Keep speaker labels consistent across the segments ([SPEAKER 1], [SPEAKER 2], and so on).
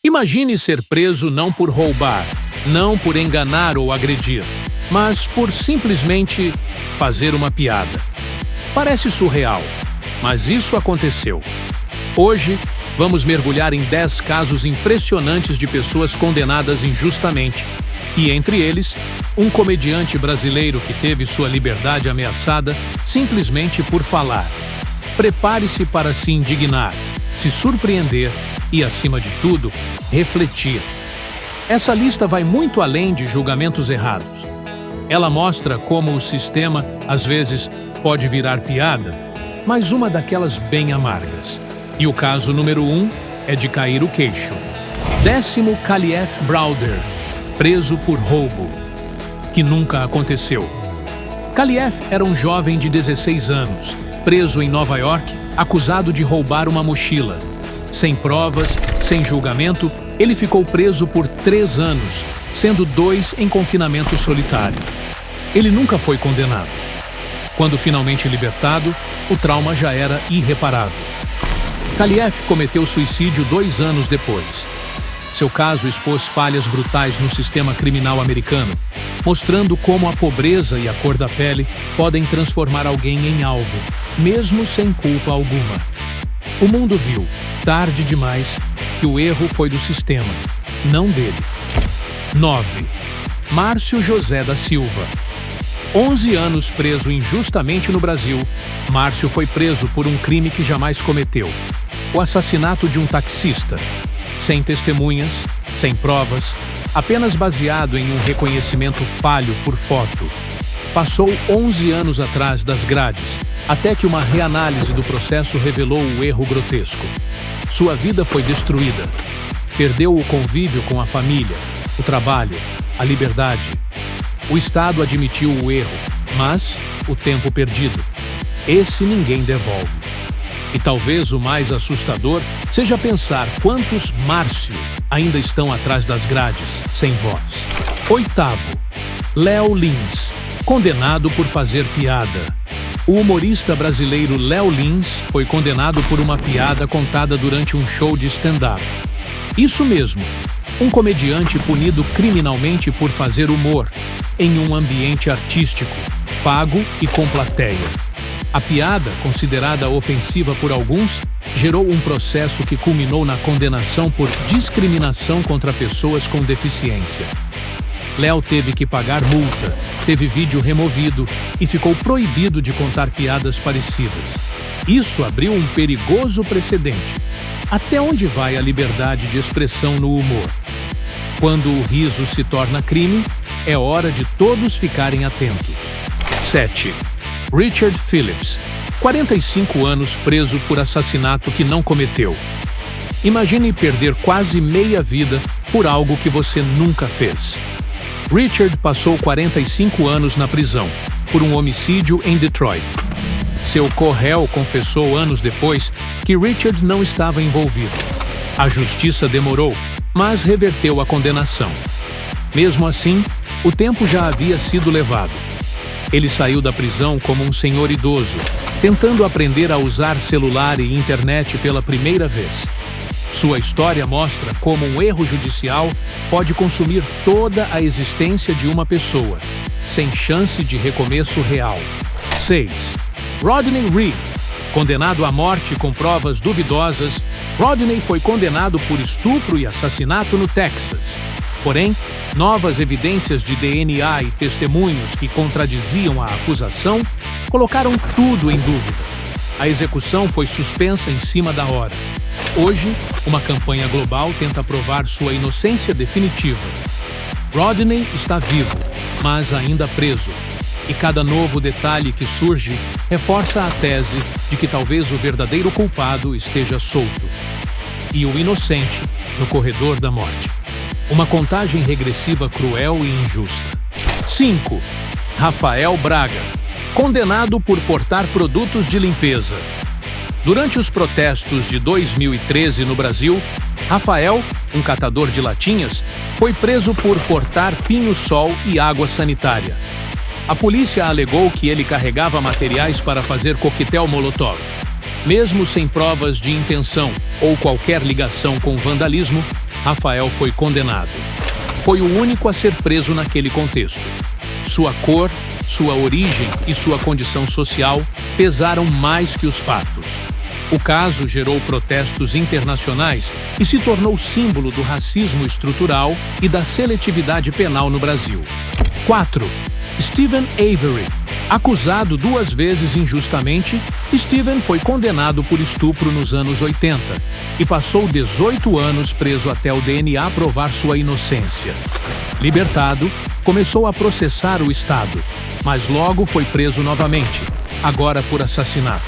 [SPEAKER 1] Imagine ser preso não por roubar, não por enganar ou agredir, mas por simplesmente fazer uma piada. Parece surreal, mas isso aconteceu. Hoje, vamos mergulhar em 10 casos impressionantes de pessoas condenadas injustamente, e entre eles, um comediante brasileiro que teve sua liberdade ameaçada simplesmente por falar. Prepare-se para se indignar, se surpreender e, acima de tudo, refletir. Essa lista vai muito além de julgamentos errados. Ela mostra como o sistema, às vezes, pode virar piada, mas uma daquelas bem amargas. E o caso número 1 é de cair o queixo. 10º Kalief Browder, preso por roubo, que nunca aconteceu. Kalief era um jovem de 16 anos, preso em Nova York, acusado de roubar uma mochila. Sem provas, sem julgamento, ele ficou preso por 3 anos, sendo 2 em confinamento solitário. Ele nunca foi condenado. Quando finalmente libertado, o trauma já era irreparável. Kalief cometeu suicídio 2 anos depois. Seu caso expôs falhas brutais no sistema criminal americano, mostrando como a pobreza e a cor da pele podem transformar alguém em alvo, mesmo sem culpa alguma. O mundo viu, tarde demais, que o erro foi do sistema, não dele. 9. Márcio José da Silva. 11 anos preso injustamente no Brasil, Márcio foi preso por um crime que jamais cometeu: o assassinato de um taxista. Sem testemunhas, sem provas, apenas baseado em um reconhecimento falho por foto. Passou 11 anos atrás das grades, até que uma reanálise do processo revelou o erro grotesco. Sua vida foi destruída. Perdeu o convívio com a família, o trabalho, a liberdade. O Estado admitiu o erro, mas o tempo perdido. Esse ninguém devolve. E talvez o mais assustador seja pensar quantos Márcio ainda estão atrás das grades, sem voz. 8º, Léo Lins, condenado por fazer piada. O humorista brasileiro Léo Lins foi condenado por uma piada contada durante um show de stand-up. Isso mesmo, um comediante punido criminalmente por fazer humor, em um ambiente artístico, pago e com plateia. A piada, considerada ofensiva por alguns, gerou um processo que culminou na condenação por discriminação contra pessoas com deficiência. Léo teve que pagar multa, teve vídeo removido e ficou proibido de contar piadas parecidas. Isso abriu um perigoso precedente. Até onde vai a liberdade de expressão no humor? Quando o riso se torna crime, é hora de todos ficarem atentos. 7. Richard Phillips, 45 anos preso por assassinato que não cometeu. Imagine perder quase meia vida por algo que você nunca fez. Richard passou 45 anos na prisão, por um homicídio em Detroit. Seu co-réu confessou anos depois que Richard não estava envolvido. A justiça demorou, mas reverteu a condenação. Mesmo assim, o tempo já havia sido levado. Ele saiu da prisão como um senhor idoso, tentando aprender a usar celular e internet pela primeira vez. Sua história mostra como um erro judicial pode consumir toda a existência de uma pessoa, sem chance de recomeço real. 6. Rodney Reed. Condenado à morte com provas duvidosas, Rodney foi condenado por estupro e assassinato no Texas. Porém, novas evidências de DNA e testemunhos que contradiziam a acusação colocaram tudo em dúvida. A execução foi suspensa em cima da hora. Hoje, uma campanha global tenta provar sua inocência definitiva. Rodney está vivo, mas ainda preso. E cada novo detalhe que surge reforça a tese de que talvez o verdadeiro culpado esteja solto e o inocente no corredor da morte. Uma contagem regressiva cruel e injusta. 5. Rafael Braga, condenado por portar produtos de limpeza. Durante os protestos de 2013 no Brasil, Rafael, um catador de latinhas, foi preso por portar pinho-sol e água sanitária. A polícia alegou que ele carregava materiais para fazer coquetel Molotov. Mesmo sem provas de intenção ou qualquer ligação com vandalismo, Rafael foi condenado. Foi o único a ser preso naquele contexto. Sua cor, sua origem e sua condição social pesaram mais que os fatos. O caso gerou protestos internacionais e se tornou símbolo do racismo estrutural e da seletividade penal no Brasil. 4. Stephen Avery. Acusado 2 vezes injustamente, Stephen foi condenado por estupro nos anos 80 e passou 18 anos preso até o DNA provar sua inocência. Libertado, começou a processar o Estado, mas logo foi preso novamente, agora por assassinato.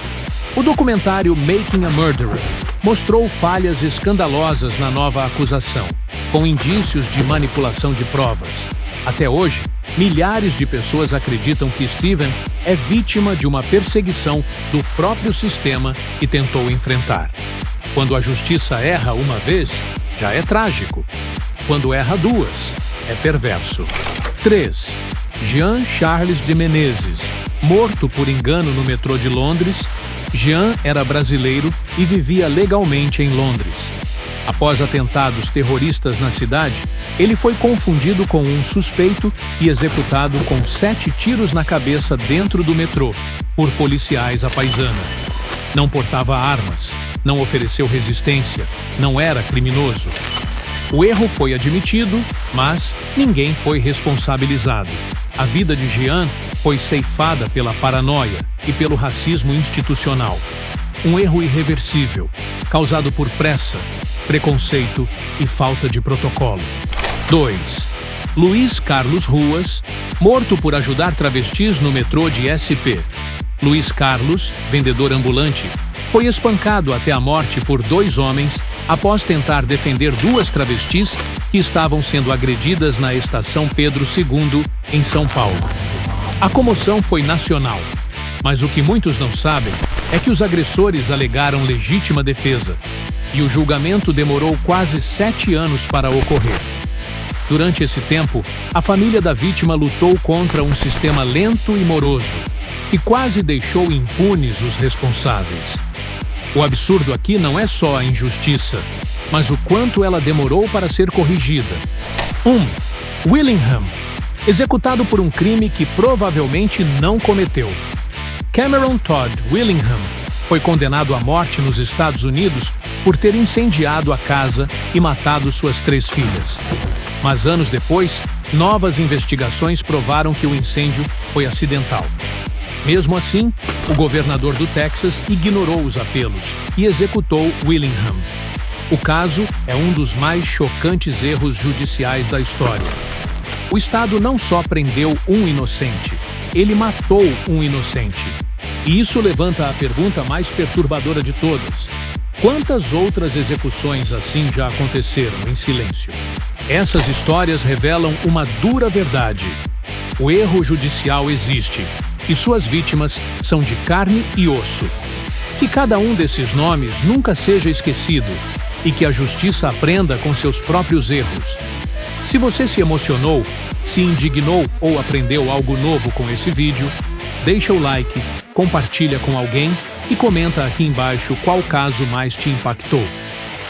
[SPEAKER 1] O documentário Making a Murderer mostrou falhas escandalosas na nova acusação, com indícios de manipulação de provas. Até hoje, milhares de pessoas acreditam que Stephen é vítima de uma perseguição do próprio sistema que tentou enfrentar. Quando a justiça erra uma vez, já é trágico. Quando erra 2, é perverso. 3. Jean Charles de Menezes. Morto por engano no metrô de Londres, Jean era brasileiro e vivia legalmente em Londres. Após atentados terroristas na cidade, ele foi confundido com um suspeito e executado com 7 tiros na cabeça dentro do metrô, por policiais à paisana. Não portava armas, não ofereceu resistência, não era criminoso. O erro foi admitido, mas ninguém foi responsabilizado. A vida de Jean foi ceifada pela paranoia e pelo racismo institucional. Um erro irreversível, causado por pressa, preconceito e falta de protocolo. 2. Luiz Carlos Ruas, morto por ajudar travestis no metrô de SP. Luiz Carlos, vendedor ambulante, foi espancado até a morte por 2 homens após tentar defender 2 travestis que estavam sendo agredidas na estação Pedro II, em São Paulo. A comoção foi nacional, mas o que muitos não sabem é que os agressores alegaram legítima defesa, e o julgamento demorou quase 7 anos para ocorrer. Durante esse tempo, a família da vítima lutou contra um sistema lento e moroso, que quase deixou impunes os responsáveis. O absurdo aqui não é só a injustiça, mas o quanto ela demorou para ser corrigida. 1. Willingham, executado por um crime que provavelmente não cometeu. Cameron Todd Willingham foi condenado à morte nos Estados Unidos por ter incendiado a casa e matado suas 3 filhas. Mas anos depois, novas investigações provaram que o incêndio foi acidental. Mesmo assim, o governador do Texas ignorou os apelos e executou Willingham. O caso é um dos mais chocantes erros judiciais da história. O Estado não só prendeu um inocente, ele matou um inocente. E isso levanta a pergunta mais perturbadora de todas. Quantas outras execuções assim já aconteceram em silêncio? Essas histórias revelam uma dura verdade. O erro judicial existe, e suas vítimas são de carne e osso. Que cada um desses nomes nunca seja esquecido e que a justiça aprenda com seus próprios erros. Se você se emocionou, se indignou ou aprendeu algo novo com esse vídeo, deixa o like, compartilha com alguém e comenta aqui embaixo qual caso mais te impactou.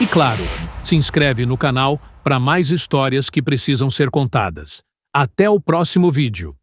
[SPEAKER 1] E claro, se inscreve no canal para mais histórias que precisam ser contadas. Até o próximo vídeo.